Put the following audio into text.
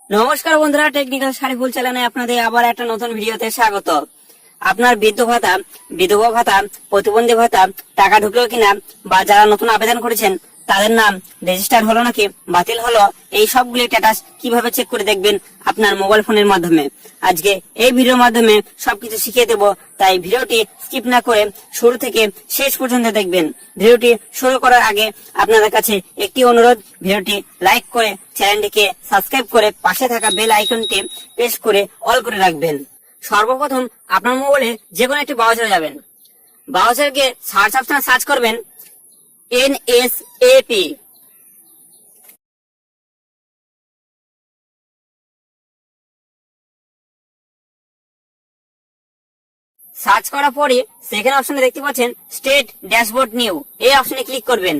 নমস্কার বন্ধুরা, টেকনিক্যাল সারিফুল চ্যানেলে আপনাদের আবার একটা নতুন ভিডিওতে স্বাগত। আপনার বৃদ্ধ ভাতা, বিধবা ভাতা, প্রতিবন্ধী ভাতা টাকা ঢুকলো কিনা, বা যারা নতুন আবেদন করেছেন তাদের নাম রেজিস্টার হলো নাকি বাতিল হলো, এই সবগুলি স্ট্যাটাস কিভাবে চেক করে দেখবেন আপনার মোবাইল ফোনের মাধ্যমে। আজকে এই ভিডিওর মাধ্যমে সবকিছু শিখিয়ে দেবো, তাই ভিডিওটি স্কিপ না করে শুরু থেকে শেষ পর্যন্ত দেখবেন। ভিডিওটি শুরু করার আগে আপনাদের কাছে একটি অনুরোধ, ভিডিওটি লাইক করে চ্যানেলটিকে সাবস্ক্রাইব করে পাশে থাকা বেল আইকনটি প্রেস করে অল করে রাখবেন। সর্বপ্রথম আপনার মোবাইলে যে কোনো একটি ব্রাউজারে যাবেন। ব্রাউজারে গিয়ে সার্চ অপশনে সার্চ করবেন NSAP। সার্চ করার পরে সেকেন্ড অপশনে দেখতে পাচ্ছেন স্টেট ড্যাশবোর্ড নিউ, এই অপশনে ক্লিক করবেন।